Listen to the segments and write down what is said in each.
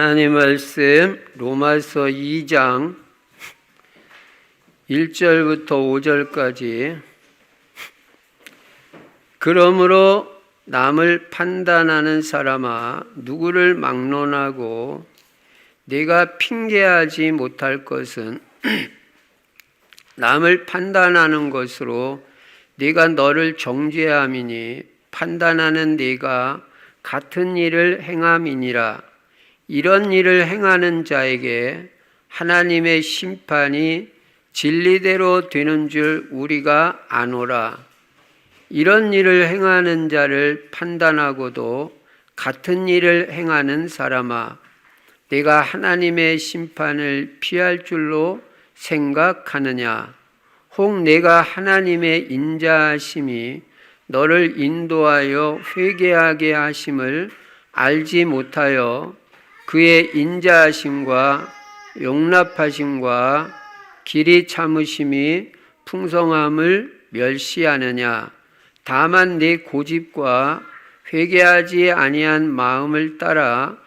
하나님 말씀 로마서 2장 1절부터 5절까지. 그러므로 남을 판단하는 사람아, 누구를 막론하고 네가 핑계하지 못할 것은 남을 판단하는 것으로 네가 너를 정죄함이니 판단하는 네가 같은 일을 행함이니라. 이런 일을 행하는 자에게 하나님의 심판이 진리대로 되는 줄 우리가 아노라. 이런 일을 행하는 자를 판단하고도 같은 일을 행하는 사람아, 내가 하나님의 심판을 피할 줄로 생각하느냐? 혹 내가 하나님의 인자하심이 너를 인도하여 회개하게 하심을 알지 못하여 그의 인자하심과 용납하심과 길이 참으심이 풍성함을 멸시하느냐? 다만 내 고집과 회개하지 아니한 마음을 따라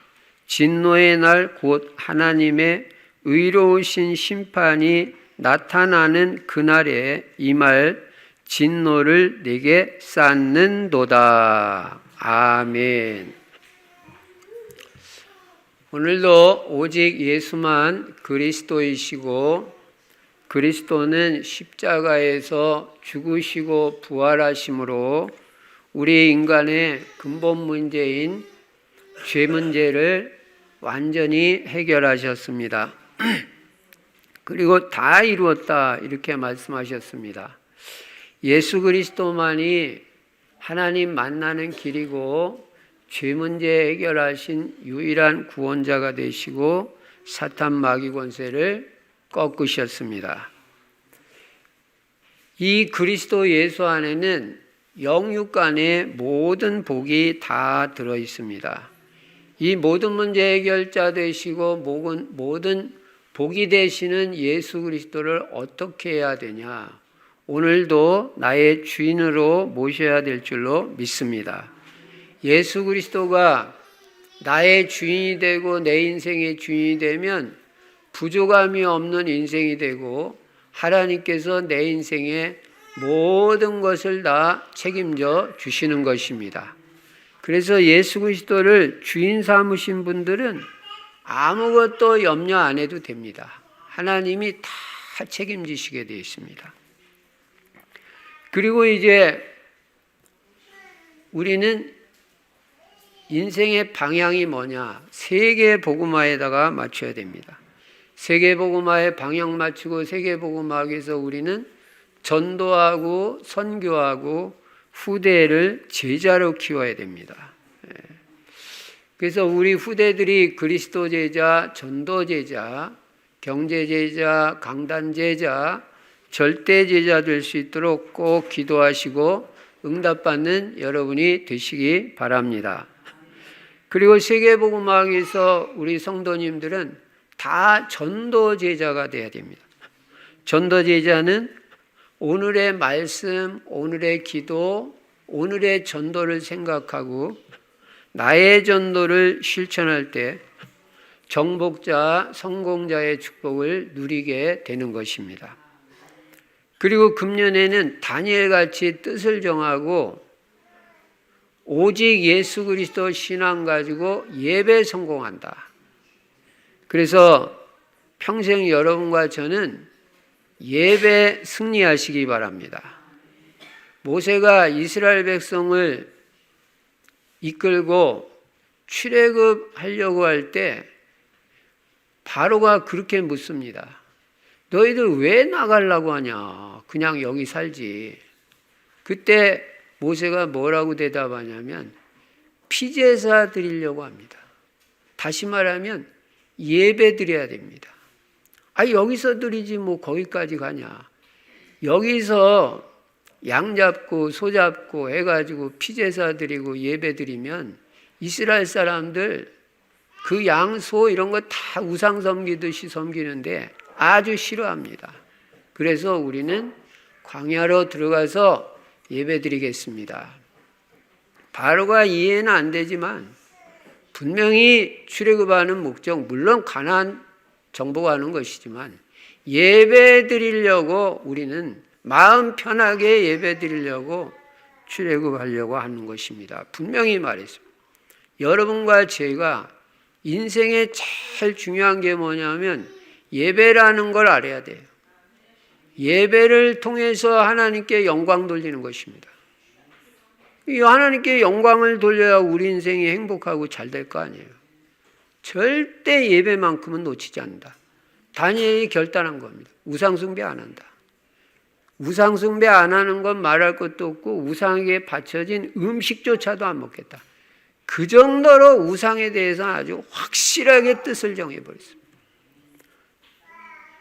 진노의 날 곧 하나님의 의로우신 심판이 나타나는 그날에 임할 진노를 내게 쌓는도다. 아멘. 오늘도 오직 예수만 그리스도이시고 그리스도는 십자가에서 죽으시고 부활하심으로 우리 인간의 근본 문제인 죄 문제를 완전히 해결하셨습니다. 그리고 다 이루었다 이렇게 말씀하셨습니다. 예수 그리스도만이 하나님 만나는 길이고 죄 문제 해결하신 유일한 구원자가 되시고 사탄 마귀 권세를 꺾으셨습니다. 이 그리스도 예수 안에는 영육간의 모든 복이 다 들어 있습니다. 이 모든 문제 해결자 되시고 모든 복이 되시는 예수 그리스도를 어떻게 해야 되냐? 오늘도 나의 주인으로 모셔야 될 줄로 믿습니다. 예수 그리스도가 나의 주인이 되고 내 인생의 주인이 되면 부족함이 없는 인생이 되고 하나님께서 내 인생의 모든 것을 다 책임져 주시는 것입니다. 그래서 예수 그리스도를 주인 삼으신 분들은 아무것도 염려 안 해도 됩니다. 하나님이 다 책임지시게 되어 있습니다. 그리고 이제 우리는 인생의 방향이 뭐냐? 세계 복음화에다가 맞춰야 됩니다. 세계 복음화에 방향 맞추고 세계 복음화하기 위해서 우리는 전도하고 선교하고 후대를 제자로 키워야 됩니다. 그래서 우리 후대들이 그리스도 제자, 전도 제자, 경제 제자, 강단 제자, 절대 제자 될 수 있도록 꼭 기도하시고 응답받는 여러분이 되시기 바랍니다. 그리고 세계복음화에서 우리 성도님들은 다 전도 제자가 돼야 됩니다. 전도 제자는 오늘의 말씀, 오늘의 기도, 오늘의 전도를 생각하고 나의 전도를 실천할 때 정복자, 성공자의 축복을 누리게 되는 것입니다. 그리고 금년에는 다니엘같이 뜻을 정하고 오직 예수 그리스도 신앙 가지고 예배 성공한다. 그래서 평생 여러분과 저는 예배 승리하시기 바랍니다. 모세가 이스라엘 백성을 이끌고 출애굽하려고 할 때 바로가 그렇게 묻습니다. 너희들 왜 나가려고 하냐? 그냥 여기 살지. 그때 모세가 뭐라고 대답하냐면 피제사 드리려고 합니다. 다시 말하면 예배 드려야 됩니다. 여기서 드리지 뭐 거기까지 가냐. 여기서 양 잡고 소 잡고 해가지고 피제사 드리고 예배 드리면 이스라엘 사람들 그 양, 소 이런 거 다 우상 섬기듯이 섬기는데 아주 싫어합니다. 그래서 우리는 광야로 들어가서 예배 드리겠습니다. 바로가 이해는 안 되지만 분명히 출애굽하는 목적, 물론 가나안 정복하는 것이지만 예배 드리려고 우리는 마음 편하게 예배 드리려고 출애굽하려고 하는 것입니다. 분명히 말했습니다. 여러분과 제가 인생에 제일 중요한 게 뭐냐면 예배라는 걸 알아야 돼요. 예배를 통해서 하나님께 영광 돌리는 것입니다. 이 하나님께 영광을 돌려야 우리 인생이 행복하고 잘 될 거 아니에요. 절대 예배만큼은 놓치지 않는다. 다니엘이 결단한 겁니다. 우상숭배 안 한다. 우상숭배 안 하는 건 말할 것도 없고 우상에게 바쳐진 음식조차도 안 먹겠다. 그 정도로 우상에 대해서는 아주 확실하게 뜻을 정해버렸습니다.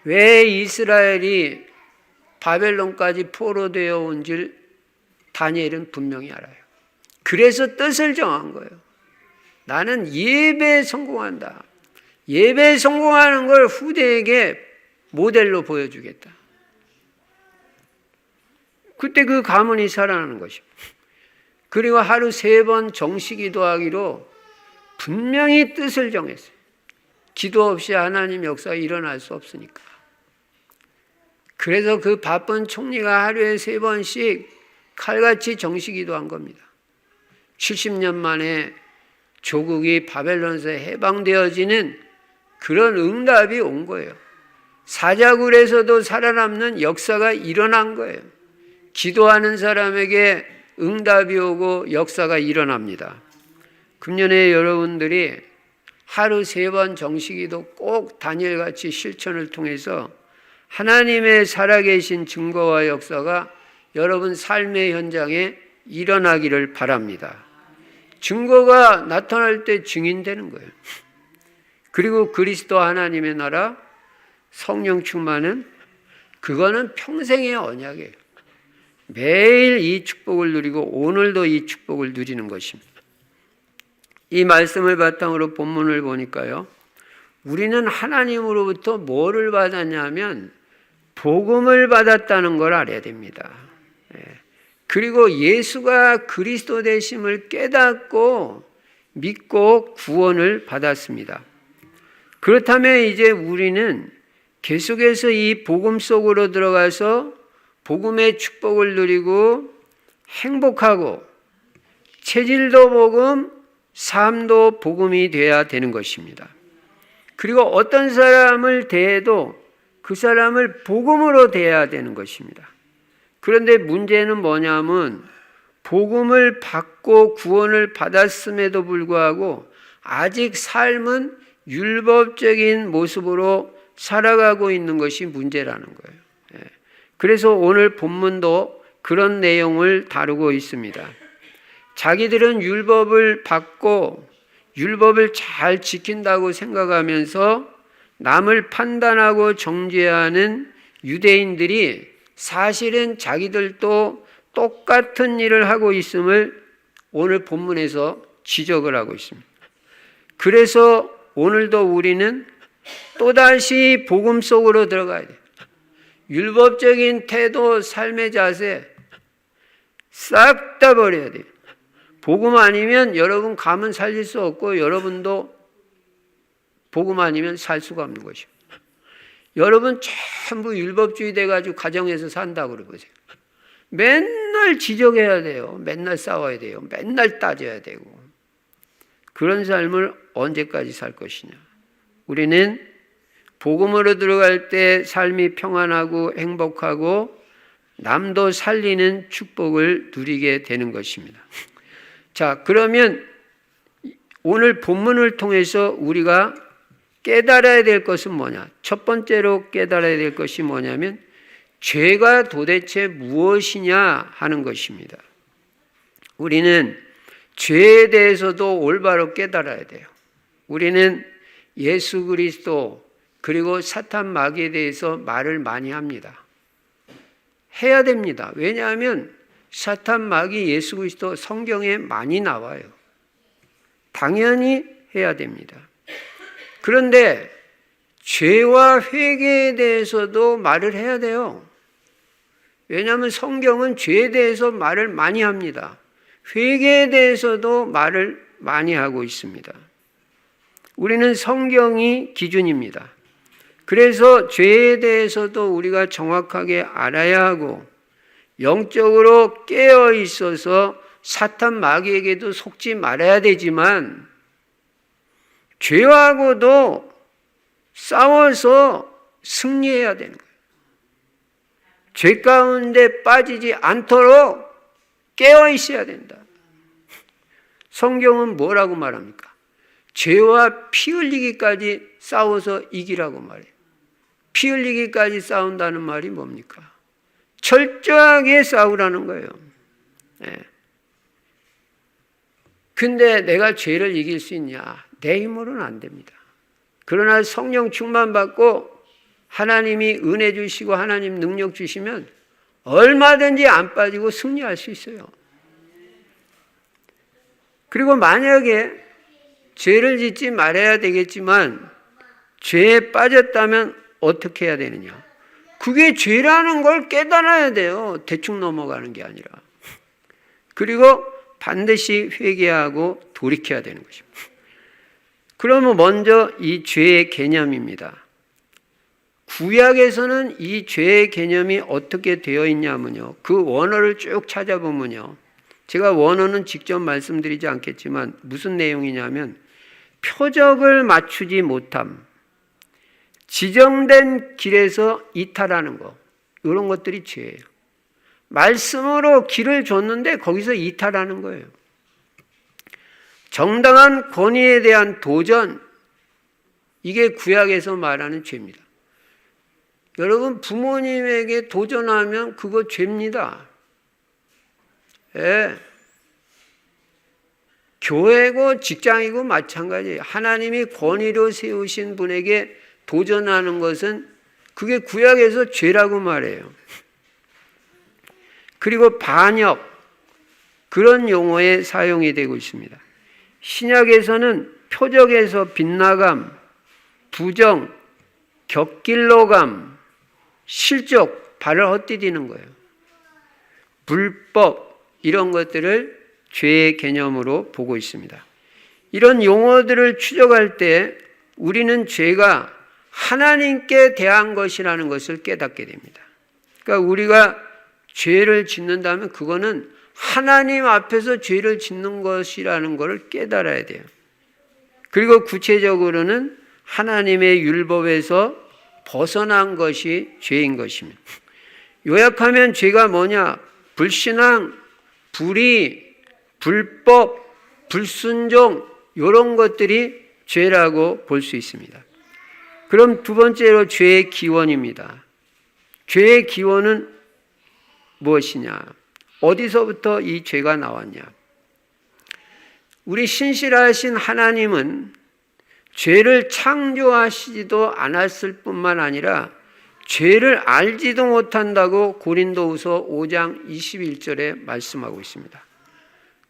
왜 이스라엘이 바벨론까지 포로되어 온 줄 다니엘은 분명히 알아요. 그래서 뜻을 정한 거예요. 나는 예배에 성공한다. 예배에 성공하는 걸 후대에게 모델로 보여주겠다. 그때 그 가문이 살아나는 것입니다. 그리고 하루 3번 정시 기도하기로 분명히 뜻을 정했어요. 기도 없이 하나님 역사가 일어날 수 없으니까. 그래서 그 바쁜 총리가 하루에 3번씩 칼같이 정시 기도한 겁니다. 70년 만에 조국이 바벨론에서 해방되어지는 그런 응답이 온 거예요. 사자굴에서도 살아남는 역사가 일어난 거예요. 기도하는 사람에게 응답이 오고 역사가 일어납니다. 금년에 여러분들이 하루 3번 정시기도 꼭 다니엘같이 실천을 통해서 하나님의 살아계신 증거와 역사가 여러분 삶의 현장에 일어나기를 바랍니다. 증거가 나타날 때 증인되는 거예요. 그리고 그리스도 하나님의 나라, 성령 충만은 그거는 평생의 언약이에요. 매일 이 축복을 누리고 오늘도 이 축복을 누리는 것입니다. 이 말씀을 바탕으로 본문을 보니까요. 우리는 하나님으로부터 뭐를 받았냐면 복음을 받았다는 걸 알아야 됩니다. 그리고 예수가 그리스도 되심을 깨닫고 믿고 구원을 받았습니다. 그렇다면 이제 우리는 계속해서 이 복음 속으로 들어가서 복음의 축복을 누리고 행복하고 체질도 복음, 삶도 복음이 되어야 되는 것입니다. 그리고 어떤 사람을 대해도 그 사람을 복음으로 대해야 되는 것입니다. 그런데 문제는 뭐냐면 복음을 받고 구원을 받았음에도 불구하고 아직 삶은 율법적인 모습으로 살아가고 있는 것이 문제라는 거예요. 그래서 오늘 본문도 그런 내용을 다루고 있습니다. 자기들은 율법을 받고 율법을 잘 지킨다고 생각하면서 남을 판단하고 정죄하는 유대인들이 사실은 자기들도 똑같은 일을 하고 있음을 오늘 본문에서 지적을 하고 있습니다. 그래서 오늘도 우리는 또다시 복음 속으로 들어가야 돼요. 율법적인 태도, 삶의 자세 싹 다 버려야 돼요. 복음 아니면 여러분 가면 살릴 수 없고 여러분도 복음 아니면 살 수가 없는 것이에요. 여러분 전부 율법주의 돼가지고 가정에서 산다고 그러보세요. 맨날 지적해야 돼요. 맨날 싸워야 돼요. 맨날 따져야 되고. 그런 삶을 언제까지 살 것이냐. 우리는 복음으로 들어갈 때 삶이 평안하고 행복하고 남도 살리는 축복을 누리게 되는 것입니다. 자, 그러면 오늘 본문을 통해서 우리가 깨달아야 될 것은 뭐냐? 첫 번째로 깨달아야 될 것이 뭐냐면 죄가 도대체 무엇이냐 하는 것입니다. 우리는 죄에 대해서도 올바로 깨달아야 돼요. 우리는 예수 그리스도 그리고 사탄 마귀에 대해서 말을 많이 합니다. 해야 됩니다. 왜냐하면 사탄 마귀 예수 그리스도 성경에 많이 나와요. 당연히 해야 됩니다. 그런데 죄와 회개에 대해서도 말을 해야 돼요. 왜냐하면 성경은 죄에 대해서 말을 많이 합니다. 회개에 대해서도 말을 많이 하고 있습니다. 우리는 성경이 기준입니다. 그래서 죄에 대해서도 우리가 정확하게 알아야 하고 영적으로 깨어 있어서 사탄 마귀에게도 속지 말아야 되지만 죄하고도 싸워서 승리해야 되는 거예요. 죄 가운데 빠지지 않도록 깨어 있어야 된다. 성경은 뭐라고 말합니까? 죄와 피 흘리기까지 싸워서 이기라고 말해요. 피 흘리기까지 싸운다는 말이 뭡니까? 철저하게 싸우라는 거예요. 네. 근데 내가 죄를 이길 수 있냐? 내 힘으로는 안 됩니다. 그러나 성령 충만 받고 하나님이 은혜 주시고 하나님 능력 주시면 얼마든지 안 빠지고 승리할 수 있어요. 그리고 만약에 죄를 짓지 말아야 되겠지만 죄에 빠졌다면 어떻게 해야 되느냐? 그게 죄라는 걸 깨달아야 돼요. 대충 넘어가는 게 아니라. 그리고 반드시 회개하고 돌이켜야 되는 것입니다. 그러면 먼저 이 죄의 개념입니다. 구약에서는 이 죄의 개념이 어떻게 되어 있냐면요. 그 원어를 쭉 찾아보면요. 제가 원어는 직접 말씀드리지 않겠지만 무슨 내용이냐면 표적을 맞추지 못함, 지정된 길에서 이탈하는 것, 이런 것들이 죄예요. 말씀으로 길을 줬는데 거기서 이탈하는 거예요. 정당한 권위에 대한 도전, 이게 구약에서 말하는 죄입니다. 여러분 부모님에게 도전하면 그거 죄입니다. 예. 교회고 직장이고 마찬가지예요. 하나님이 권위로 세우신 분에게 도전하는 것은 그게 구약에서 죄라고 말해요. 그리고 반역, 그런 용어에 사용이 되고 있습니다. 신약에서는 표적에서 빗나감, 부정, 곁길로감, 실족, 발을 헛디디는 거예요. 불법, 이런 것들을 죄의 개념으로 보고 있습니다. 이런 용어들을 추적할 때 우리는 죄가 하나님께 대한 것이라는 것을 깨닫게 됩니다. 그러니까 우리가 죄를 짓는다면 그거는 하나님 앞에서 죄를 짓는 것이라는 것을 깨달아야 돼요. 그리고 구체적으로는 하나님의 율법에서 벗어난 것이 죄인 것입니다. 요약하면 죄가 뭐냐? 불신앙, 불의, 불법, 불순종, 이런 것들이 죄라고 볼 수 있습니다. 그럼 두 번째로 죄의 기원입니다. 죄의 기원은 무엇이냐? 어디서부터 이 죄가 나왔냐? 우리 신실하신 하나님은 죄를 창조하시지도 않았을 뿐만 아니라 죄를 알지도 못한다고 고린도후서 5장 21절에 말씀하고 있습니다.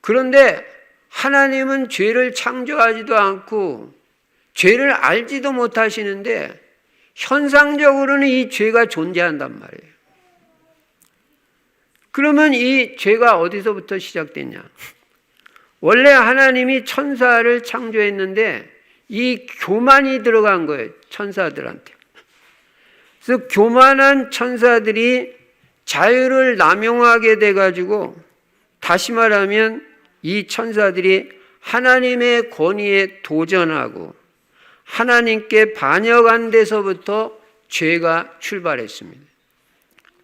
그런데 하나님은 죄를 창조하지도 않고 죄를 알지도 못하시는데 현상적으로는 이 죄가 존재한단 말이에요. 그러면 이 죄가 어디서부터 시작됐냐? 원래 하나님이 천사를 창조했는데 이 교만이 들어간 거예요. 천사들한테. 그래서 교만한 천사들이 자유를 남용하게 돼가지고 다시 말하면 이 천사들이 하나님의 권위에 도전하고 하나님께 반역한 데서부터 죄가 출발했습니다.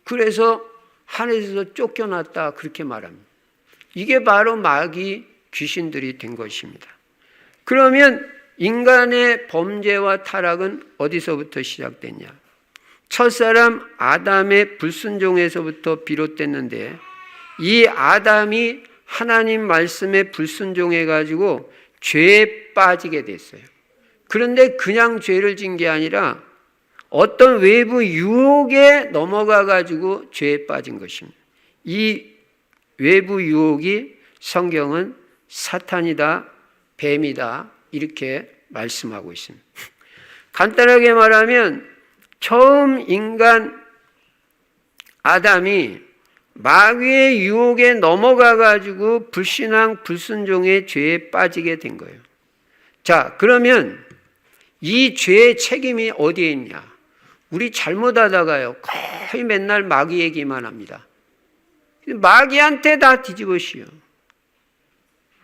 그래서 하늘에서 쫓겨났다 그렇게 말합니다. 이게 바로 마귀 귀신들이 된 것입니다. 그러면 인간의 범죄와 타락은 어디서부터 시작됐냐? 첫사람 아담의 불순종에서부터 비롯됐는데 이 아담이 하나님 말씀에 불순종해가지고 죄에 빠지게 됐어요. 그런데 그냥 죄를 진 게 아니라 어떤 외부 유혹에 넘어가가지고 죄에 빠진 것입니다. 이 외부 유혹이 성경은 사탄이다, 뱀이다 이렇게 말씀하고 있습니다. 간단하게 말하면 처음 인간 아담이 마귀의 유혹에 넘어가가지고 불신앙, 불순종의 죄에 빠지게 된 거예요. 자, 그러면 이 죄의 책임이 어디에 있냐? 우리 잘못하다가요, 거의 맨날 마귀 얘기만 합니다. 마귀한테 다 뒤집어씌요.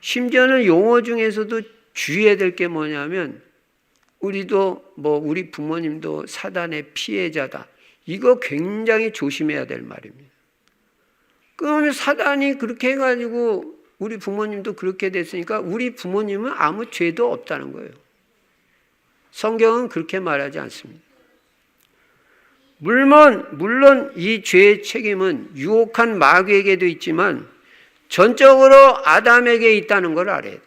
심지어는 용어 중에서도 주의해야 될 게 뭐냐면, 우리도 우리 부모님도 사단의 피해자다. 이거 굉장히 조심해야 될 말입니다. 그러면 사단이 그렇게 해가지고 우리 부모님도 그렇게 됐으니까 우리 부모님은 아무 죄도 없다는 거예요. 성경은 그렇게 말하지 않습니다. 물론 이 죄의 책임은 유혹한 마귀에게도 있지만 전적으로 아담에게 있다는 걸 알아야 돼요.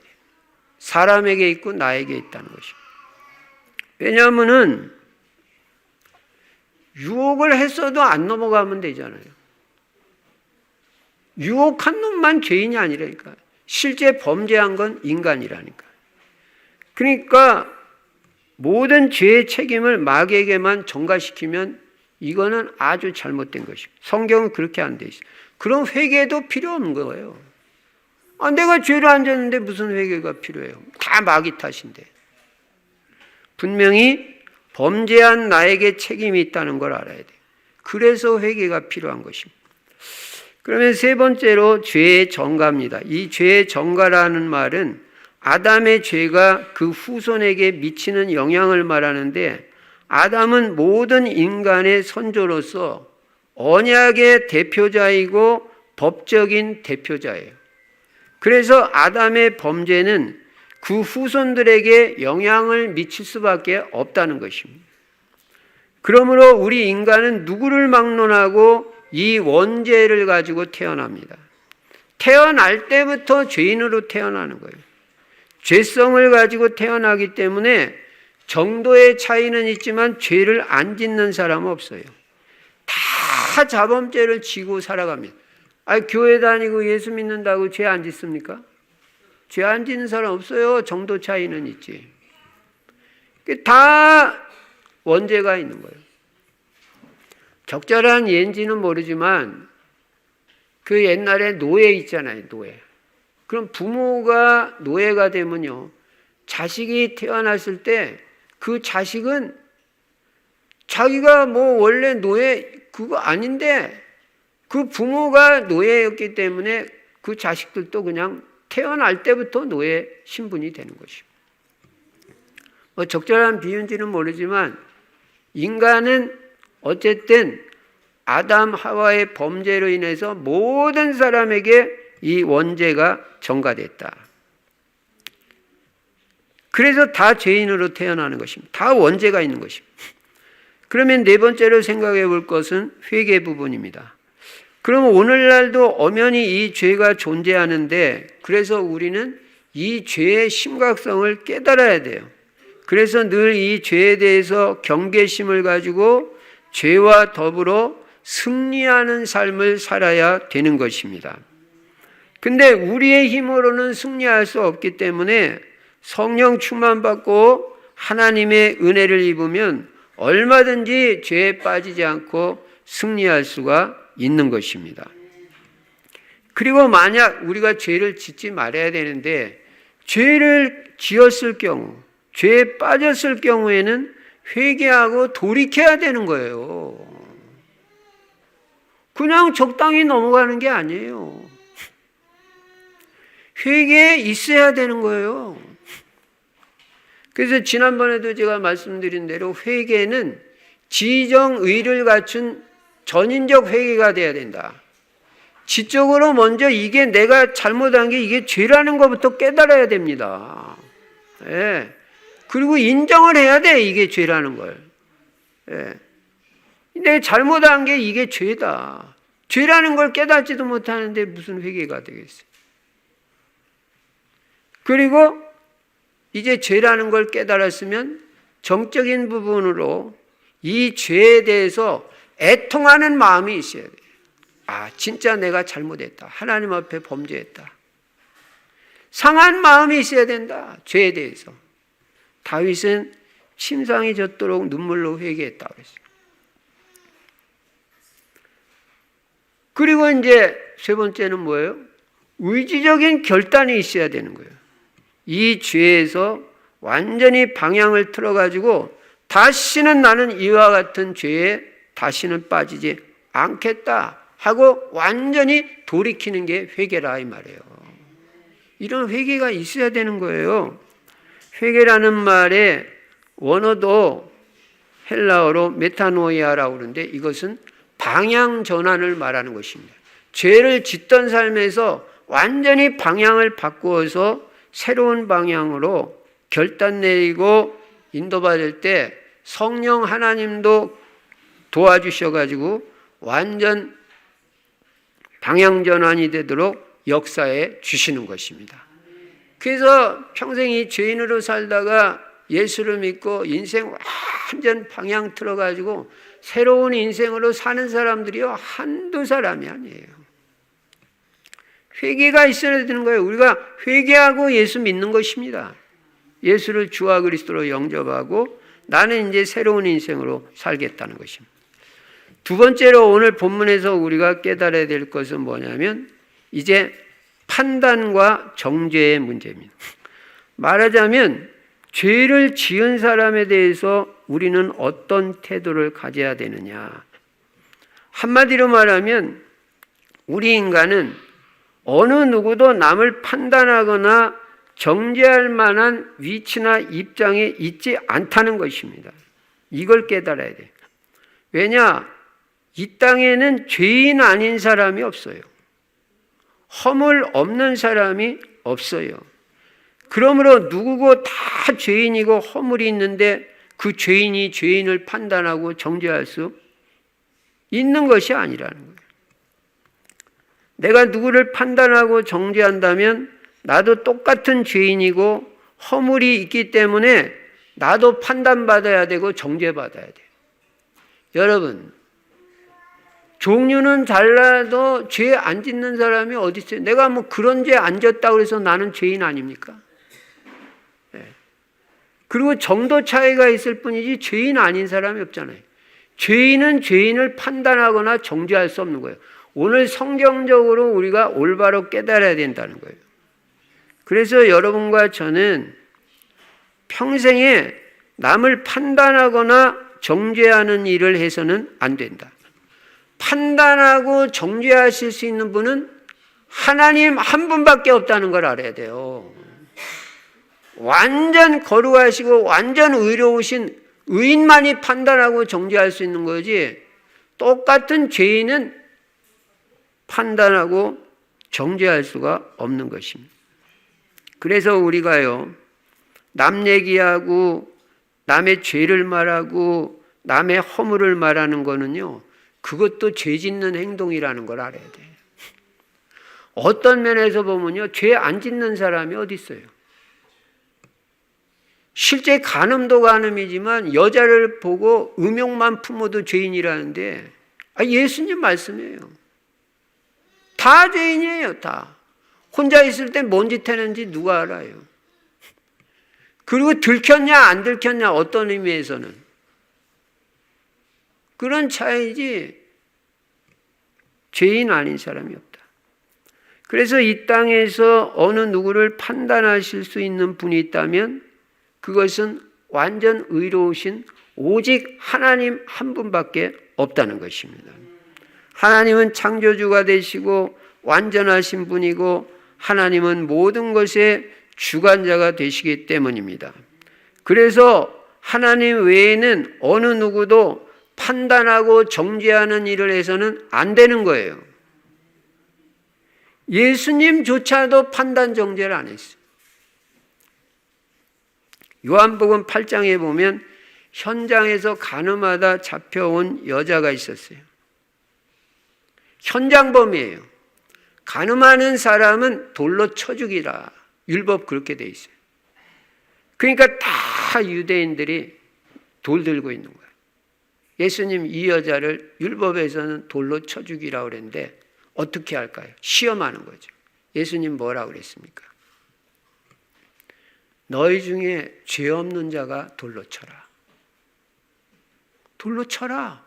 사람에게 있고 나에게 있다는 것입니다. 왜냐하면은 유혹을 했어도 안 넘어가면 되잖아요. 유혹한 놈만 죄인이 아니라니까요. 실제 범죄한 건 인간이라니까요. 그러니까 모든 죄의 책임을 마귀에게만 전가시키면 이거는 아주 잘못된 것입니다. 성경은 그렇게 안 돼 있어요. 그럼 회개도 필요 없는 거예요. 내가 죄를 안 졌는데 무슨 회개가 필요해요? 다 마귀 탓인데. 분명히 범죄한 나에게 책임이 있다는 걸 알아야 돼요. 그래서 회개가 필요한 것입니다. 그러면 세 번째로 죄의 전가입니다. 이 죄의 전가라는 말은 아담의 죄가 그 후손에게 미치는 영향을 말하는데, 아담은 모든 인간의 선조로서 언약의 대표자이고 법적인 대표자예요. 그래서 아담의 범죄는 그 후손들에게 영향을 미칠 수밖에 없다는 것입니다. 그러므로 우리 인간은 누구를 막론하고 이 원죄를 가지고 태어납니다. 태어날 때부터 죄인으로 태어나는 거예요. 죄성을 가지고 태어나기 때문에 정도의 차이는 있지만 죄를 안 짓는 사람은 없어요. 다 자범죄를 지고 살아갑니다. 교회 다니고 예수 믿는다고 죄 안 짓습니까? 죄 안 짓는 사람 없어요. 정도 차이는 있지. 다 원죄가 있는 거예요. 적절한 예인지는 모르지만 그 옛날에 노예 있잖아요. 노예. 그럼 부모가 노예가 되면요, 자식이 태어났을 때 그 자식은 자기가 원래 노예 그거 아닌데 그 부모가 노예였기 때문에 그 자식들도 그냥 태어날 때부터 노예 신분이 되는 것이고, 적절한 비유인지는 모르지만 인간은 어쨌든 아담 하와의 범죄로 인해서 모든 사람에게 이 원죄가 전가됐다. 그래서 다 죄인으로 태어나는 것입니다. 다 원죄가 있는 것입니다. 그러면 네 번째로 생각해 볼 것은 회개 부분입니다. 그러면 오늘날도 엄연히 이 죄가 존재하는데, 그래서 우리는 이 죄의 심각성을 깨달아야 돼요. 그래서 늘 이 죄에 대해서 경계심을 가지고 죄와 더불어 승리하는 삶을 살아야 되는 것입니다. 근데 우리의 힘으로는 승리할 수 없기 때문에 성령 충만받고 하나님의 은혜를 입으면 얼마든지 죄에 빠지지 않고 승리할 수가 있는 것입니다. 그리고 만약 우리가 죄를 짓지 말아야 되는데 죄를 지었을 경우, 죄에 빠졌을 경우에는 회개하고 돌이켜야 되는 거예요. 그냥 적당히 넘어가는 게 아니에요. 회개에 있어야 되는 거예요. 그래서 지난번에도 제가 말씀드린 대로 회개는 지정의를 갖춘 전인적 회개가 돼야 된다. 지적으로 먼저 이게 내가 잘못한 게 이게 죄라는 것부터 깨달아야 됩니다. 예. 그리고 인정을 해야 돼, 이게 죄라는 걸. 예. 내가 잘못한 게 이게 죄다. 죄라는 걸 깨닫지도 못하는데 무슨 회개가 되겠어요. 그리고 이제 죄라는 걸 깨달았으면 정적인 부분으로 이 죄에 대해서 애통하는 마음이 있어야 돼요. 진짜 내가 잘못했다. 하나님 앞에 범죄했다. 상한 마음이 있어야 된다. 죄에 대해서. 다윗은 침상이 젖도록 눈물로 회개했다고 그랬어요. 그리고 이제 세 번째는 뭐예요? 의지적인 결단이 있어야 되는 거예요. 이 죄에서 완전히 방향을 틀어가지고 다시는 나는 이와 같은 죄에 다시는 빠지지 않겠다 하고 완전히 돌이키는 게 회개라 이 말이에요. 이런 회개가 있어야 되는 거예요. 회개라는 말의 원어도 헬라어로 메타노이아라고 그러는데 이것은 방향 전환을 말하는 것입니다. 죄를 짓던 삶에서 완전히 방향을 바꾸어서 새로운 방향으로 결단 내리고 인도받을 때 성령 하나님도 도와주셔가지고 완전 방향 전환이 되도록 역사해 주시는 것입니다. 그래서 평생이 죄인으로 살다가 예수를 믿고 인생 완전 방향 틀어가지고 새로운 인생으로 사는 사람들이요 한두 사람이 아니에요. 회개가 있어야 되는 거예요. 우리가 회개하고 예수 믿는 것입니다. 예수를 주와 그리스도로 영접하고 나는 이제 새로운 인생으로 살겠다는 것입니다. 두 번째로 오늘 본문에서 우리가 깨달아야 될 것은 뭐냐면 이제 판단과 정죄의 문제입니다. 말하자면 죄를 지은 사람에 대해서 우리는 어떤 태도를 가져야 되느냐. 한마디로 말하면 우리 인간은 어느 누구도 남을 판단하거나 정죄할 만한 위치나 입장에 있지 않다는 것입니다. 이걸 깨달아야 돼요. 왜냐? 이 땅에는 죄인 아닌 사람이 없어요. 허물 없는 사람이 없어요. 그러므로 누구고 다 죄인이고 허물이 있는데 그 죄인이 죄인을 판단하고 정죄할 수 있는 것이 아니라는 거예요. 내가 누구를 판단하고 정죄한다면 나도 똑같은 죄인이고 허물이 있기 때문에 나도 판단받아야 되고 정죄받아야 돼요. 여러분, 종류는 달라도 죄 안 짓는 사람이 어디 있어요? 내가 뭐 그런 죄 안 졌다고 해서 나는 죄인 아닙니까? 네. 그리고 정도 차이가 있을 뿐이지 죄인 아닌 사람이 없잖아요. 죄인은 죄인을 판단하거나 정죄할 수 없는 거예요. 오늘 성경적으로 우리가 올바로 깨달아야 된다는 거예요. 그래서 여러분과 저는 평생에 남을 판단하거나 정죄하는 일을 해서는 안 된다. 판단하고 정죄하실 수 있는 분은 하나님 한 분밖에 없다는 걸 알아야 돼요. 완전 거룩하시고 완전 의로우신 의인만이 판단하고 정죄할 수 있는 거지 똑같은 죄인은 판단하고 정죄할 수가 없는 것입니다. 그래서 우리가요, 남 얘기하고 남의 죄를 말하고 남의 허물을 말하는 거는요, 그것도 죄 짓는 행동이라는 걸 알아야 돼요. 어떤 면에서 보면요, 죄 안 짓는 사람이 어디 있어요? 실제 간음도 간음이지만 여자를 보고 음욕만 품어도 죄인이라는데 예수님 말씀이에요. 다 죄인이에요, 다. 혼자 있을 때 뭔 짓 했는지 누가 알아요? 그리고 들켰냐 안 들켰냐 어떤 의미에서는 그런 차이지 죄인 아닌 사람이 없다. 그래서 이 땅에서 어느 누구를 판단하실 수 있는 분이 있다면 그것은 완전 의로우신 오직 하나님 한 분밖에 없다는 것입니다. 하나님은 창조주가 되시고 완전하신 분이고 하나님은 모든 것의 주관자가 되시기 때문입니다. 그래서 하나님 외에는 어느 누구도 판단하고 정죄하는 일을 해서는 안 되는 거예요. 예수님조차도 판단 정죄를 안 했어요. 요한복음 8장에 보면 현장에서 간음하다 잡혀온 여자가 있었어요. 현장범이에요. 간음하는 사람은 돌로 쳐 죽이라. 율법 그렇게 돼 있어요. 그러니까 다 유대인들이 돌 들고 있는 거예요. 예수님 이 여자를 율법에서는 돌로 쳐 죽이라고 그랬는데 어떻게 할까요? 시험하는 거죠. 예수님 뭐라고 그랬습니까? 너희 중에 죄 없는 자가 돌로 쳐라. 돌로 쳐라.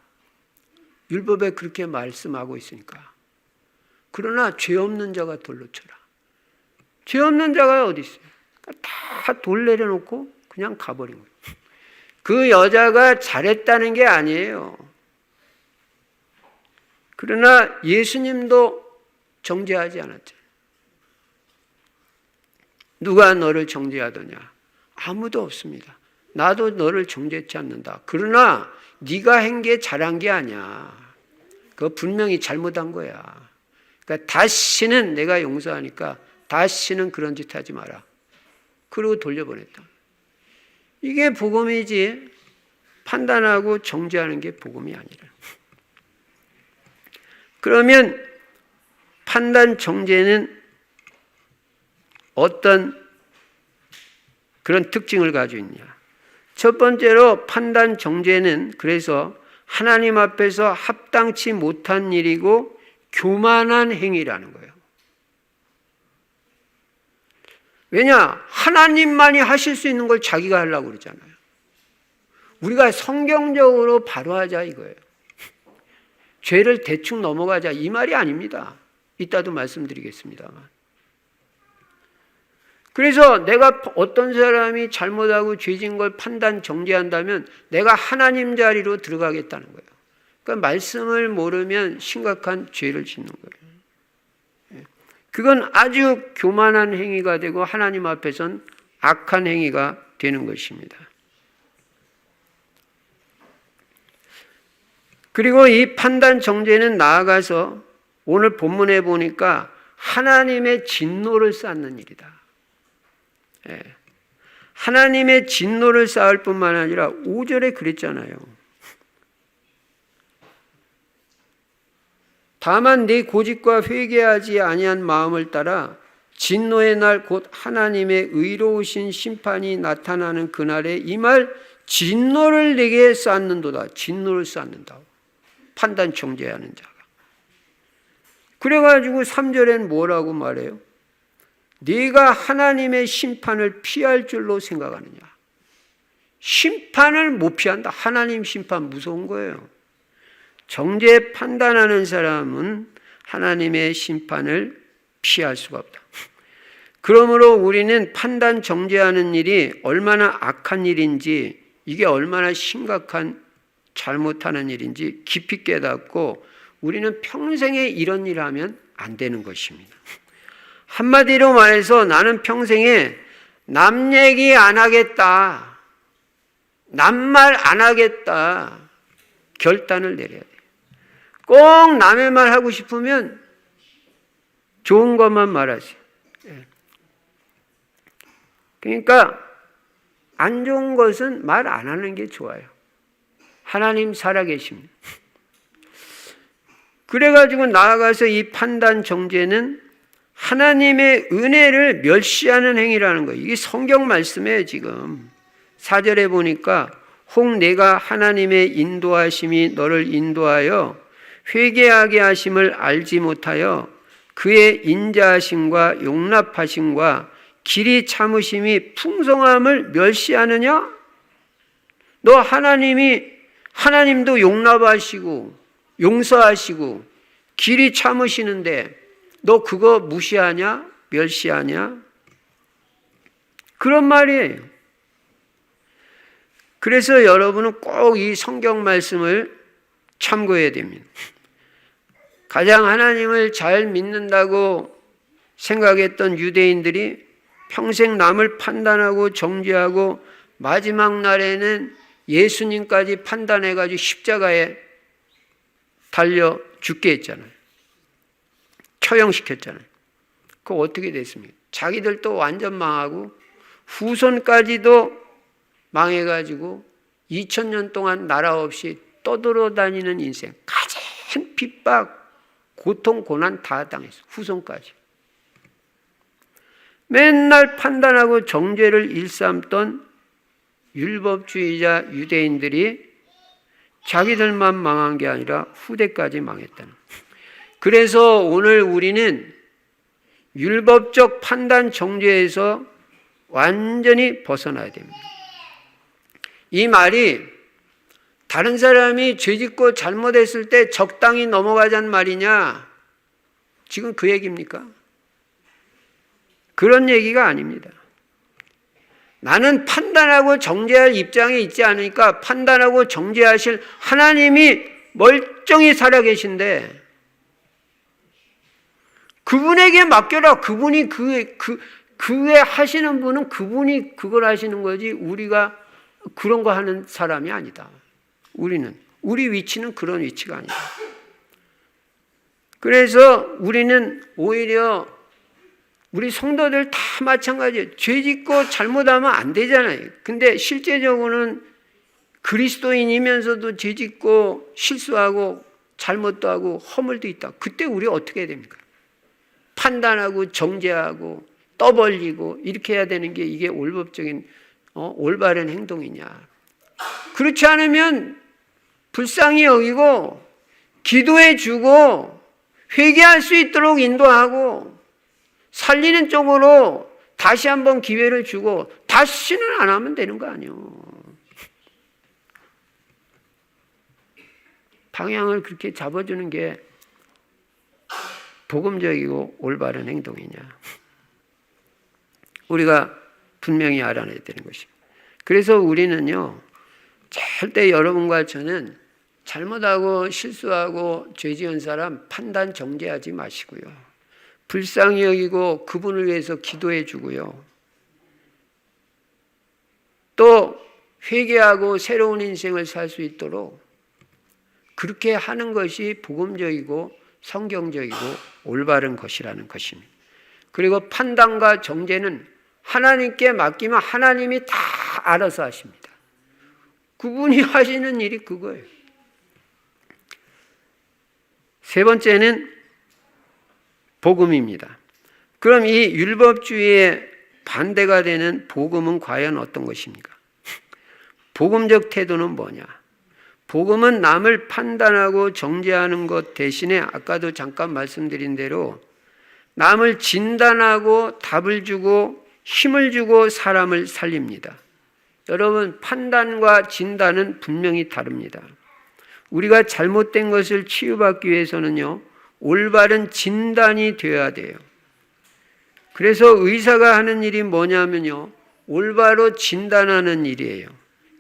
율법에 그렇게 말씀하고 있으니까. 그러나 죄 없는 자가 돌로 쳐라. 죄 없는 자가 어디 있어요? 다 돌 내려놓고 그냥 가버린 거예요. 그 여자가 잘했다는 게 아니에요. 그러나 예수님도 정죄하지 않았죠. 누가 너를 정죄하더냐? 아무도 없습니다. 나도 너를 정죄치 않는다. 그러나 네가 한 게 잘한 게 아니야. 그거 분명히 잘못한 거야. 그러니까 다시는 내가 용서하니까 다시는 그런 짓 하지 마라. 그리고 돌려보냈다. 이게 복음이지 판단하고 정죄하는 게 복음이 아니라. 그러면 판단 정죄는 어떤 그런 특징을 가지고 있냐? 첫 번째로 판단 정죄는 그래서 하나님 앞에서 합당치 못한 일이고 교만한 행위라는 거예요. 왜냐? 하나님만이 하실 수 있는 걸 자기가 하려고 그러잖아요. 우리가 성경적으로 바로 하자 이거예요. 죄를 대충 넘어가자 이 말이 아닙니다. 이따도 말씀드리겠습니다만. 그래서 내가 어떤 사람이 잘못하고 죄진 걸 판단 정죄한다면 내가 하나님 자리로 들어가겠다는 거예요. 그러니까 말씀을 모르면 심각한 죄를 짓는 거예요. 그건 아주 교만한 행위가 되고 하나님 앞에선 악한 행위가 되는 것입니다. 그리고 이 판단 정죄는 나아가서 오늘 본문에 보니까 하나님의 진노를 쌓는 일이다. 하나님의 진노를 쌓을 뿐만 아니라 5절에 그랬잖아요. 다만 네 고집과 회개하지 아니한 마음을 따라 진노의 날 곧 하나님의 의로우신 심판이 나타나는 그날에 이 말 진노를 내게 쌓는도다. 진노를 쌓는다. 판단 정죄하는 자가. 그래가지고 3절에는 뭐라고 말해요? 네가 하나님의 심판을 피할 줄로 생각하느냐? 심판을 못 피한다. 하나님 심판 무서운 거예요. 정죄 판단하는 사람은 하나님의 심판을 피할 수가 없다. 그러므로 우리는 판단 정죄하는 일이 얼마나 악한 일인지, 이게 얼마나 심각한 잘못하는 일인지 깊이 깨닫고 우리는 평생에 이런 일을 하면 안 되는 것입니다. 한마디로 말해서 나는 평생에 남 얘기 안 하겠다. 남말 안 하겠다. 결단을 내려야 돼요. 꼭 남의 말 하고 싶으면 좋은 것만 말하세요. 그러니까 안 좋은 것은 말 안 하는 게 좋아요. 하나님 살아계십니다. 그래가지고 나아가서 이 판단 정죄는 하나님의 은혜를 멸시하는 행위라는 거예요. 이게 성경 말씀이에요, 지금. 4절에 보니까 혹 내가 하나님의 인도하심이 너를 인도하여 회개하게 하심을 알지 못하여 그의 인자하심과 용납하심과 길이 참으심이 풍성함을 멸시하느냐? 너 하나님도 용납하시고 용서하시고 길이 참으시는데 너 그거 무시하냐? 멸시하냐? 그런 말이에요. 그래서 여러분은 꼭 이 성경 말씀을 참고해야 됩니다. 가장 하나님을 잘 믿는다고 생각했던 유대인들이 평생 남을 판단하고 정죄하고 마지막 날에는 예수님까지 판단해가지고 십자가에 달려 죽게 했잖아요. 처형시켰잖아요. 그거 어떻게 됐습니까? 자기들도 완전 망하고 후손까지도 망해가지고 2000년 동안 나라 없이 떠돌아다니는 인생, 가장 핍박, 고통, 고난 다 당했어. 후손까지. 맨날 판단하고 정죄를 일삼던 율법주의자 유대인들이 자기들만 망한 게 아니라 후대까지 망했다는 거예요. 그래서 오늘 우리는 율법적 판단 정죄에서 완전히 벗어나야 됩니다. 이 말이 다른 사람이 죄짓고 잘못했을 때 적당히 넘어가자는 말이냐? 지금 그 얘기입니까? 그런 얘기가 아닙니다. 나는 판단하고 정죄할 입장에 있지 않으니까 판단하고 정죄하실 하나님이 멀쩡히 살아계신데 그분에게 맡겨라. 그분이 그에 하시는 분은 그분이 그걸 하시는 거지 우리가 그런 거 하는 사람이 아니다. 우리 위치는 그런 위치가 아니다. 그래서 우리는 오히려 우리 성도들 다 마찬가지예요. 죄 짓고 잘못하면 안 되잖아요. 근데 실제적으로는 그리스도인이면서도 죄 짓고 실수하고 잘못도 하고 허물도 있다. 그때 우리 어떻게 해야 됩니까? 판단하고 정죄하고 떠벌리고 이렇게 해야 되는 게 이게 올법적인 올바른 행동이냐. 그렇지 않으면 불쌍히 여기고 기도해 주고 회개할 수 있도록 인도하고 살리는 쪽으로 다시 한번 기회를 주고 다시는 안 하면 되는 거 아니에요. 방향을 그렇게 잡아주는 게 복음적이고 올바른 행동이냐. 우리가 분명히 알아내야 되는 것입니다. 그래서 우리는요, 절대 여러분과 저는 잘못하고 실수하고 죄 지은 사람 판단 정죄하지 마시고요. 불쌍히 여기고 그분을 위해서 기도해 주고요. 또 회개하고 새로운 인생을 살 수 있도록 그렇게 하는 것이 복음적이고 성경적이고 올바른 것이라는 것입니다. 그리고 판단과 정죄는 하나님께 맡기면 하나님이 다 알아서 하십니다. 그분이 하시는 일이 그거예요. 세 번째는 복음입니다. 그럼 이 율법주의의 반대가 되는 복음은 과연 어떤 것입니까? 복음적 태도는 뭐냐? 복음은 남을 판단하고 정죄하는 것 대신에 아까도 잠깐 말씀드린 대로 남을 진단하고 답을 주고 힘을 주고 사람을 살립니다. 여러분, 판단과 진단은 분명히 다릅니다. 우리가 잘못된 것을 치유받기 위해서는요, 올바른 진단이 되어야 돼요. 그래서 의사가 하는 일이 뭐냐면요, 올바로 진단하는 일이에요.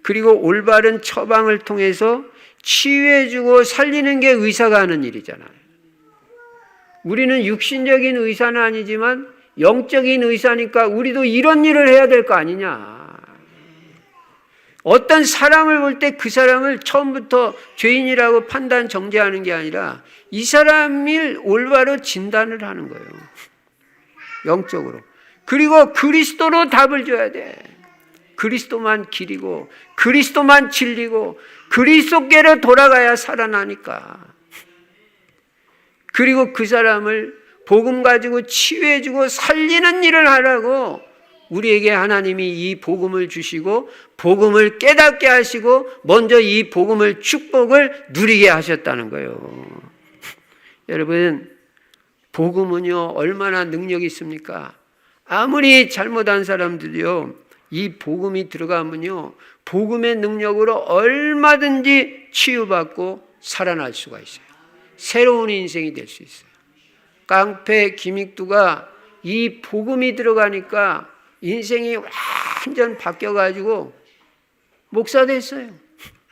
그리고 올바른 처방을 통해서 치유해주고 살리는 게 의사가 하는 일이잖아요. 우리는 육신적인 의사는 아니지만 영적인 의사니까 우리도 이런 일을 해야 될 거 아니냐. 어떤 사람을 볼 때 그 사람을 처음부터 죄인이라고 판단 정죄하는 게 아니라 이 사람을 올바로 진단을 하는 거예요. 영적으로. 그리고 그리스도로 답을 줘야 돼. 그리스도만 길이고 그리스도만 진리고 그리스도께로 돌아가야 살아나니까. 그리고 그 사람을 복음 가지고 치유해주고 살리는 일을 하라고 우리에게 하나님이 이 복음을 주시고 복음을 깨닫게 하시고 먼저 이 복음을 축복을 누리게 하셨다는 거예요. 여러분, 복음은요 얼마나 능력이 있습니까? 아무리 잘못한 사람들이요 이 복음이 들어가면요 복음의 능력으로 얼마든지 치유받고 살아날 수가 있어요. 새로운 인생이 될 수 있어요. 깡패 김익두가 이 복음이 들어가니까 인생이 완전 바뀌어가지고 목사 됐어요.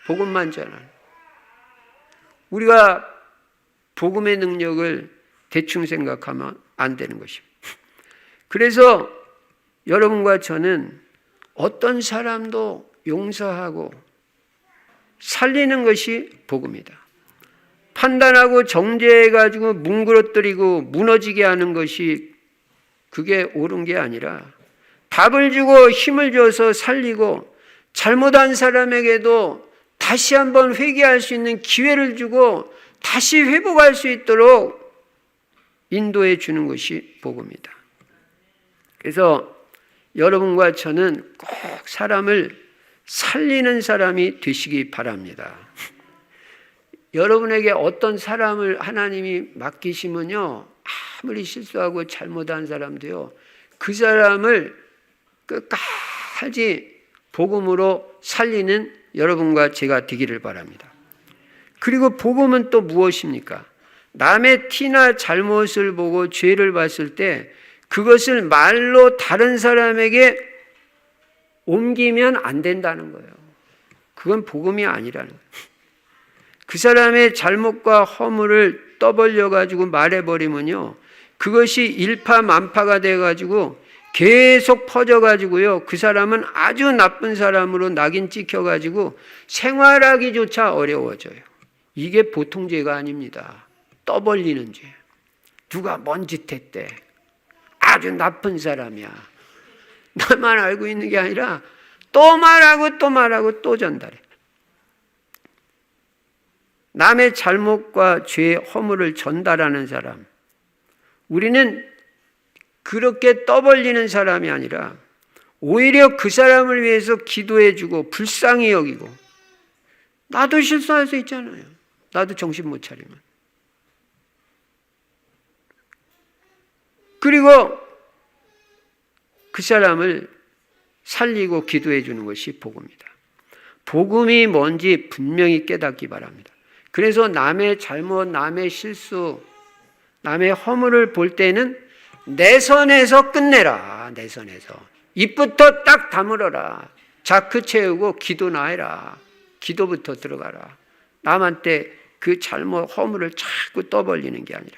복음만 전하는. 우리가 복음의 능력을 대충 생각하면 안 되는 것입니다. 그래서 여러분과 저는 어떤 사람도 용서하고 살리는 것이 복음이다. 판단하고 정죄해가지고 뭉그러뜨리고 무너지게 하는 것이 그게 옳은 게 아니라 답을 주고 힘을 줘서 살리고 잘못한 사람에게도 다시 한번 회개할 수 있는 기회를 주고 다시 회복할 수 있도록 인도해 주는 것이 복음이다. 그래서 여러분과 저는 꼭 사람을 살리는 사람이 되시기 바랍니다. 여러분에게 어떤 사람을 하나님이 맡기시면요, 아무리 실수하고 잘못한 사람도요, 그 사람을 끝까지 복음으로 살리는 여러분과 제가 되기를 바랍니다. 그리고 복음은 또 무엇입니까? 남의 티나 잘못을 보고 죄를 봤을 때 그것을 말로 다른 사람에게 옮기면 안 된다는 거예요. 그건 복음이 아니라는 거예요. 그 사람의 잘못과 허물을 떠벌려 가지고 말해버리면요, 그것이 일파만파가 돼가지고 계속 퍼져가지고요, 그 사람은 아주 나쁜 사람으로 낙인 찍혀가지고 생활하기조차 어려워져요. 이게 보통 죄가 아닙니다. 떠벌리는 죄. 누가 뭔 짓 했대. 아주 나쁜 사람이야. 나만 알고 있는 게 아니라 또 말하고 또 말하고 또 전달해. 남의 잘못과 죄의 허물을 전달하는 사람. 우리는 그렇게 떠벌리는 사람이 아니라 오히려 그 사람을 위해서 기도해주고 불쌍히 여기고, 나도 실수할 수 있잖아요. 나도 정신 못 차리면. 그리고 그 사람을 살리고 기도해 주는 것이 복음이다. 복음이 뭔지 분명히 깨닫기 바랍니다. 그래서 남의 잘못, 남의 실수, 남의 허물을 볼 때는 내 선에서 끝내라. 내 선에서. 입부터 딱 다물어라. 자크 채우고 기도나 해라. 기도부터 들어가라. 남한테 그 잘못, 허물을 자꾸 떠벌리는 게 아니라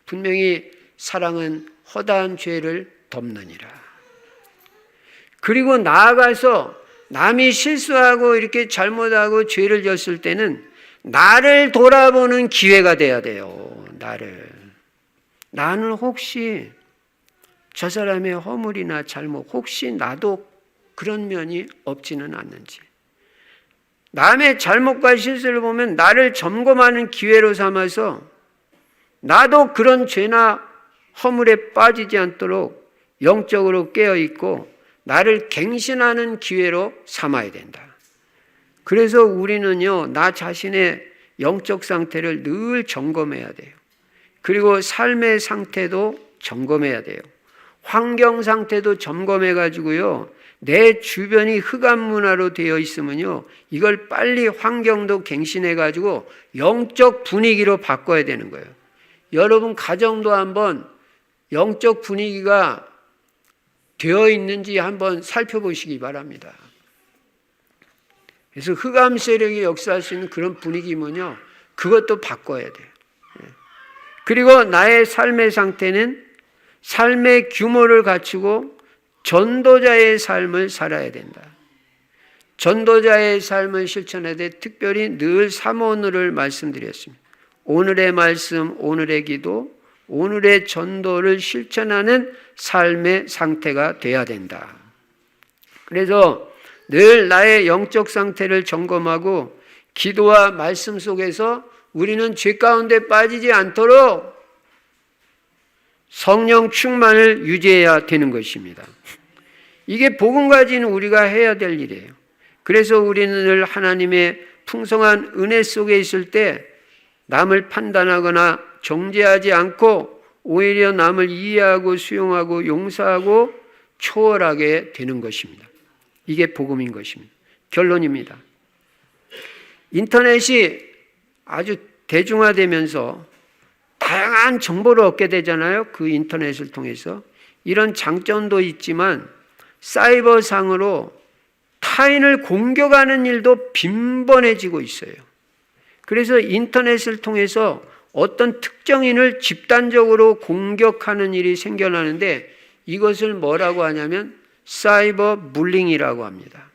분명히 사랑은 허다한 죄를 덮느니라. 그리고 나아가서 남이 실수하고 이렇게 잘못하고 죄를 졌을 때는 나를 돌아보는 기회가 돼야 돼요. 나는 혹시 저 사람의 허물이나 잘못, 혹시 나도 그런 면이 없지는 않는지. 남의 잘못과 실수를 보면 나를 점검하는 기회로 삼아서 나도 그런 죄나 허물에 빠지지 않도록 영적으로 깨어있고 나를 갱신하는 기회로 삼아야 된다. 그래서 우리는요, 나 자신의 영적 상태를 늘 점검해야 돼요. 그리고 삶의 상태도 점검해야 돼요. 환경 상태도 점검해 가지고요, 내 주변이 흑암 문화로 되어 있으면요, 이걸 빨리 환경도 갱신해 가지고 영적 분위기로 바꿔야 되는 거예요. 여러분 가정도 한번 영적 분위기가 되어 있는지 한번 살펴보시기 바랍니다. 그래서 흑암 세력이 역사할 수 있는 그런 분위기면요, 그것도 바꿔야 돼요. 그리고 나의 삶의 상태는 삶의 규모를 갖추고 전도자의 삶을 살아야 된다. 전도자의 삶을 실천해야 돼. 특별히 늘 사모오늘을 말씀드렸습니다. 오늘의 말씀, 오늘의 기도, 오늘의 전도를 실천하는 삶의 상태가 돼야 된다. 그래서 늘 나의 영적 상태를 점검하고 기도와 말씀 속에서 우리는 죄 가운데 빠지지 않도록 성령 충만을 유지해야 되는 것입니다. 이게 복음 가진 우리가 해야 될 일이에요. 그래서 우리는 늘 하나님의 풍성한 은혜 속에 있을 때 남을 판단하거나 정죄하지 않고 오히려 남을 이해하고 수용하고 용서하고 초월하게 되는 것입니다. 이게 복음인 것입니다. 결론입니다. 인터넷이 아주 대중화되면서 다양한 정보를 얻게 되잖아요. 그 인터넷을 통해서. 이런 장점도 있지만 사이버상으로 타인을 공격하는 일도 빈번해지고 있어요. 그래서 인터넷을 통해서 어떤 특정인을 집단적으로 공격하는 일이 생겨나는데 이것을 뭐라고 하냐면 사이버 불링이라고 합니다.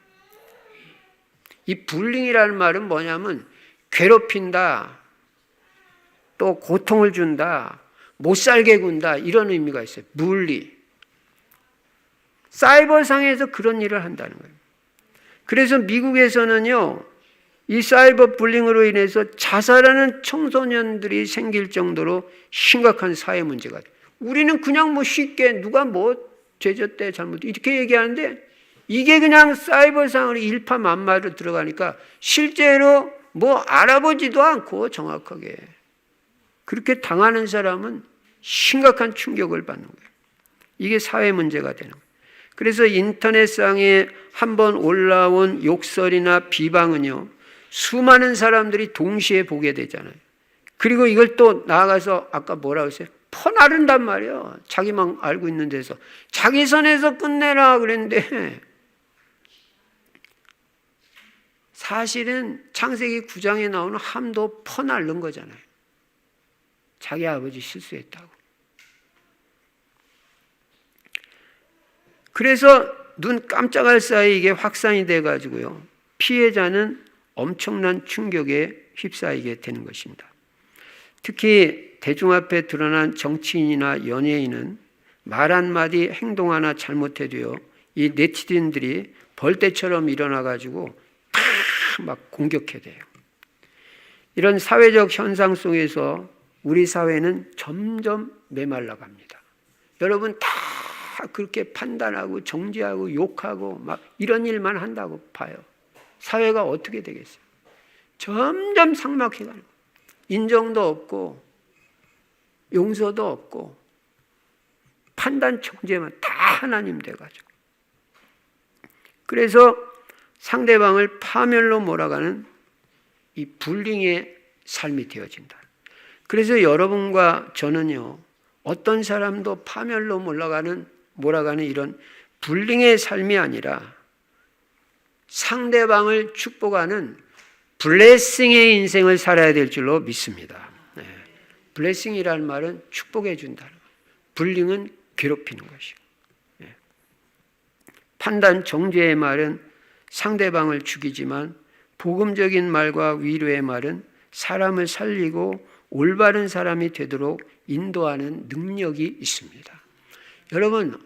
이 불링이라는 말은 뭐냐면 괴롭힌다, 또 고통을 준다, 못 살게 군다, 이런 의미가 있어요. 물리. 사이버상에서 그런 일을 한다는 거예요. 그래서 미국에서는요, 이 사이버 불링으로 인해서 자살하는 청소년들이 생길 정도로 심각한 사회 문제가 돼요. 우리는 그냥 뭐 쉽게 누가 뭐 죄졌대 잘못 이렇게 얘기하는데 이게 그냥 사이버상으로 일파만파로 들어가니까 실제로 뭐 알아보지도 않고 정확하게 그렇게 당하는 사람은 심각한 충격을 받는 거예요. 이게 사회 문제가 되는 거예요. 그래서 인터넷상에 한번 올라온 욕설이나 비방은요, 수많은 사람들이 동시에 보게 되잖아요. 그리고 이걸 또 나아가서 아까 뭐라고 했어요? 퍼나른단 말이에요. 자기만 알고 있는 데서. 자기 선에서 끝내라 그랬는데 사실은 창세기 9장에 나오는 함도 퍼날른 거잖아요. 자기 아버지 실수했다고. 그래서 눈 깜짝할 사이 이게 확산이 돼가지고요. 피해자는 엄청난 충격에 휩싸이게 되는 것입니다. 특히 대중 앞에 드러난 정치인이나 연예인은 말 한마디 행동 하나 잘못해도요. 이 네티즌들이 벌떼처럼 일어나가지고 다 막 공격해야 돼요. 이런 사회적 현상 속에서 우리 사회는 점점 메말라갑니다. 여러분 다 그렇게 판단하고 정죄하고 욕하고 막 이런 일만 한다고 봐요. 사회가 어떻게 되겠어요? 점점 삭막해가는 거예요. 인정도 없고 용서도 없고 판단 정죄만 다 하나님 돼가지고. 그래서 상대방을 파멸로 몰아가는 이 불링의 삶이 되어진다. 그래서 여러분과 저는요, 어떤 사람도 파멸로 몰아가는 이런 불링의 삶이 아니라 상대방을 축복하는 블레싱의 인생을 살아야 될 줄로 믿습니다. 네. 블레싱이라는 말은 축복해 준다는 거예요. 불링은 괴롭히는 것이고. 네. 판단 정죄의 말은 상대방을 죽이지만 복음적인 말과 위로의 말은 사람을 살리고 올바른 사람이 되도록 인도하는 능력이 있습니다. 여러분,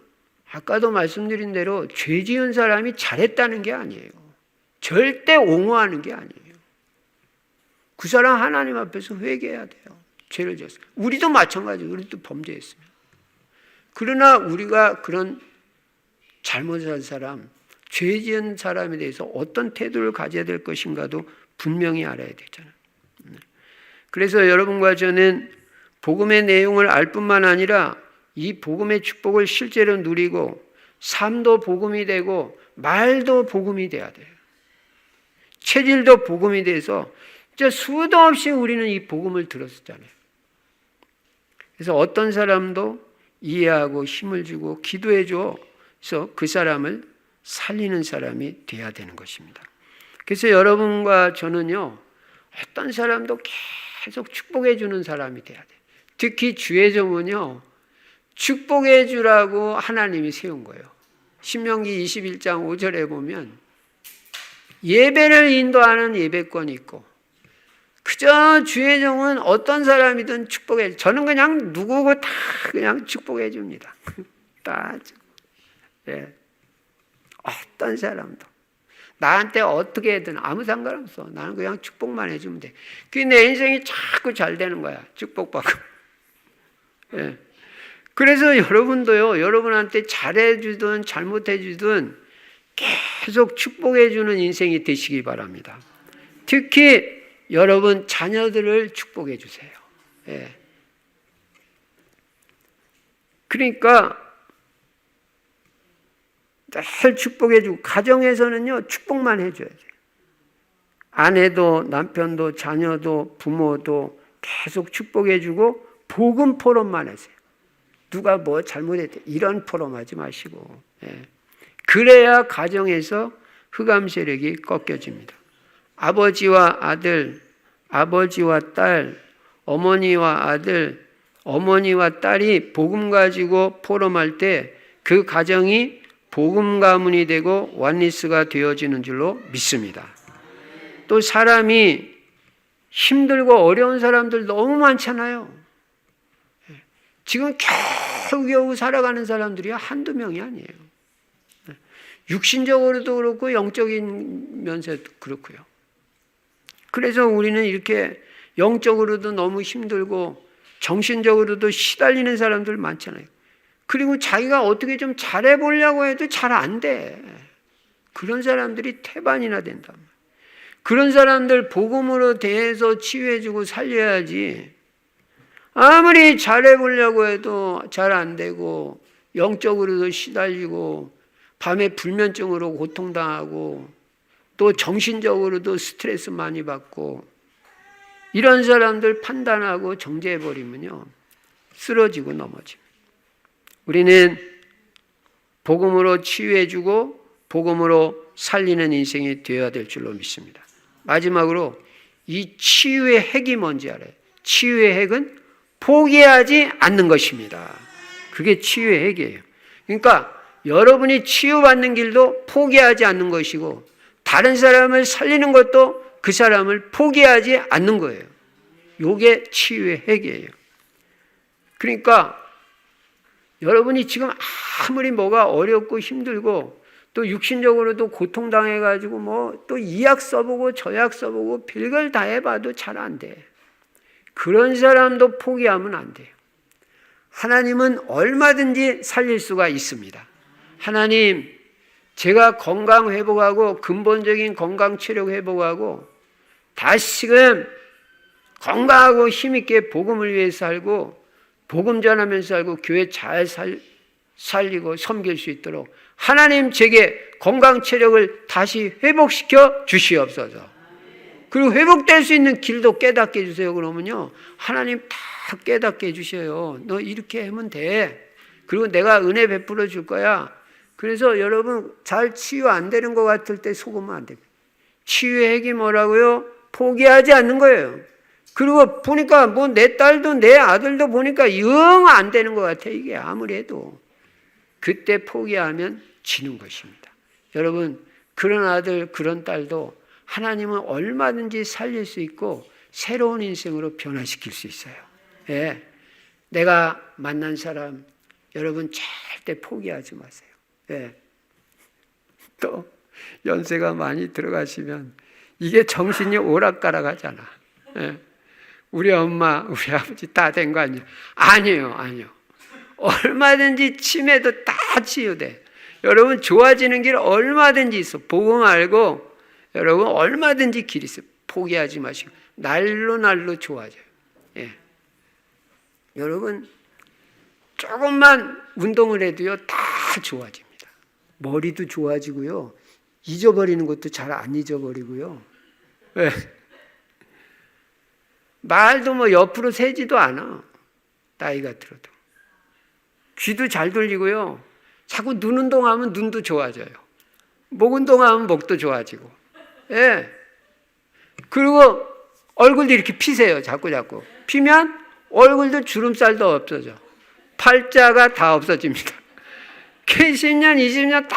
아까도 말씀드린 대로 죄 지은 사람이 잘했다는 게 아니에요. 절대 옹호하는 게 아니에요. 그 사람 하나님 앞에서 회개해야 돼요. 죄를 지었어요. 우리도 마찬가지예요. 우리도 범죄했으면. 그러나 우리가 그런 잘못한 사람, 죄 지은 사람에 대해서 어떤 태도를 가져야 될 것인가도 분명히 알아야 되잖아요. 그래서 여러분과 저는 복음의 내용을 알 뿐만 아니라 이 복음의 축복을 실제로 누리고 삶도 복음이 되고 말도 복음이 돼야 돼요. 체질도 복음이 돼서 진짜 수도 없이 우리는 이 복음을 들었었잖아요. 그래서 어떤 사람도 이해하고 힘을 주고 기도해 줘서 그 사람을 살리는 사람이 돼야 되는 것입니다. 그래서 여러분과 저는요, 어떤 사람도 계속 축복해 주는 사람이 돼야 돼요. 특히 주의 종은요, 축복해 주라고 하나님이 세운 거예요. 신명기 21장 5절에 보면 예배를 인도하는 예배권이 있고 그저 주의 종은 어떤 사람이든 축복해. 저는 그냥 누구고 다 그냥 축복해 줍니다. 다. 예. 어떤 사람도 나한테 어떻게 해든 아무 상관없어. 나는 그냥 축복만 해주면 돼. 그게 내 인생이 자꾸 잘 되는 거야. 축복받고. 예. 그래서 여러분도요, 여러분한테 잘해주든 잘못해주든 계속 축복해주는 인생이 되시기 바랍니다. 특히 여러분 자녀들을 축복해 주세요. 예. 그러니까 늘 축복해주고 가정에서는요 축복만 해줘야 돼요. 아내도 남편도 자녀도 부모도 계속 축복해주고 복음 포럼만 하세요. 누가 뭐 잘못했대 이런 포럼 하지 마시고. 예. 그래야 가정에서 흑암 세력이 꺾여집니다. 아버지와 아들, 아버지와 딸, 어머니와 아들, 어머니와 딸이 복음 가지고 포럼할 때 그 가정이 복음 가문이 되고 완리스가 되어지는 줄로 믿습니다. 또 사람이 힘들고 어려운 사람들 너무 많잖아요. 지금 겨우겨우 살아가는 사람들이 한두 명이 아니에요. 육신적으로도 그렇고 영적인 면에서도 그렇고요. 그래서 우리는 이렇게 영적으로도 너무 힘들고 정신적으로도 시달리는 사람들 많잖아요. 그리고 자기가 어떻게 좀 잘해보려고 해도 잘 안 돼. 그런 사람들이 태반이나 된단 말이에요. 그런 사람들 복음으로 대해서 치유해주고 살려야지. 아무리 잘해보려고 해도 잘 안 되고 영적으로도 시달리고 밤에 불면증으로 고통당하고 또 정신적으로도 스트레스 많이 받고 이런 사람들 판단하고 정죄해버리면요 쓰러지고 넘어집니다. 우리는 복음으로 치유해주고 복음으로 살리는 인생이 되어야 될 줄로 믿습니다. 마지막으로 이 치유의 핵이 뭔지 알아요. 치유의 핵은 포기하지 않는 것입니다. 그게 치유의 핵이에요. 그러니까 여러분이 치유받는 길도 포기하지 않는 것이고 다른 사람을 살리는 것도 그 사람을 포기하지 않는 거예요. 이게 치유의 핵이에요. 그러니까 여러분이 지금 아무리 뭐가 어렵고 힘들고 또 육신적으로도 고통당해가지고 뭐 또 이 약 써보고 저 약 써보고 별걸 다 해봐도 잘 안 돼. 그런 사람도 포기하면 안 돼요. 하나님은 얼마든지 살릴 수가 있습니다. 하나님, 제가 건강 회복하고 근본적인 건강 체력 회복하고 다시금 건강하고 힘있게 복음을 위해 살고 복음 전하면서 살고 교회 잘 살리고 섬길 수 있도록 하나님 제게 건강 체력을 다시 회복시켜 주시옵소서. 그리고 회복될 수 있는 길도 깨닫게 해주세요. 그러면요 하나님 다 깨닫게 해주셔요. 너 이렇게 하면 돼. 그리고 내가 은혜 베풀어 줄 거야. 그래서 여러분 잘 치유 안 되는 것 같을 때 속으면 안 돼요. 치유의 핵이 뭐라고요? 포기하지 않는 거예요. 그리고 보니까 뭐 내 딸도 내 아들도 보니까 영 안 되는 것 같아. 이게 아무리 해도. 그때 포기하면 지는 것입니다. 여러분 그런 아들 그런 딸도 하나님은 얼마든지 살릴 수 있고 새로운 인생으로 변화시킬 수 있어요. 예. 내가 만난 사람 여러분 절대 포기하지 마세요. 예. 또 연세가 많이 들어가시면 이게 정신이 오락가락하잖아. 예. 우리 엄마 우리 아버지 다 된 거 아니에요? 아니에요. 얼마든지 치매도 다 치유돼. 여러분 좋아지는 길 얼마든지 있어. 복음 알고 여러분 얼마든지 길 있어요. 포기하지 마시고 날로 좋아져요. 예. 여러분 조금만 운동을 해도요 다 좋아집니다. 머리도 좋아지고요. 잊어버리는 것도 잘 안 잊어버리고요. 예. 말도 뭐 옆으로 새지도 않아. 나이가 들어도. 귀도 잘 들리고요. 자꾸 눈 운동하면 눈도 좋아져요. 목 운동하면 목도 좋아지고. 예. 그리고 얼굴도 이렇게 피세요. 자꾸. 피면 얼굴도 주름살도 없어져. 팔자가 다 없어집니다. 10년, 20년 다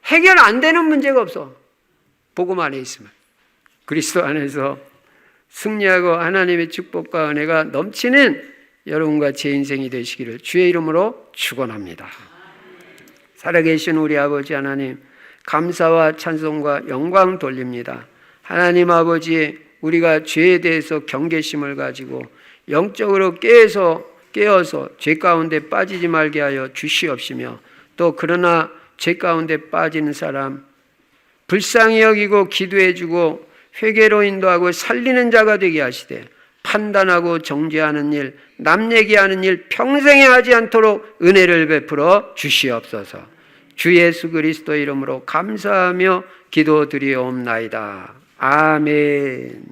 해결 안 되는 문제가 없어. 복음 안에 있으면. 그리스도 안에서 승리하고 하나님의 축복과 은혜가 넘치는 여러분과 제 인생이 되시기를 주의 이름으로 축원합니다. 살아계신 우리 아버지 하나님 감사와 찬송과 영광 돌립니다. 하나님 아버지 우리가 죄에 대해서 경계심을 가지고 영적으로 깨어서 죄 가운데 빠지지 말게 하여 주시옵시며 또 그러나 죄 가운데 빠지는 사람 불쌍히 여기고 기도해주고 회개로 인도하고 살리는 자가 되게 하시되 판단하고 정죄하는 일, 남 얘기하는 일 평생에 하지 않도록 은혜를 베풀어 주시옵소서. 주 예수 그리스도 이름으로 감사하며 기도드리옵나이다. 아멘.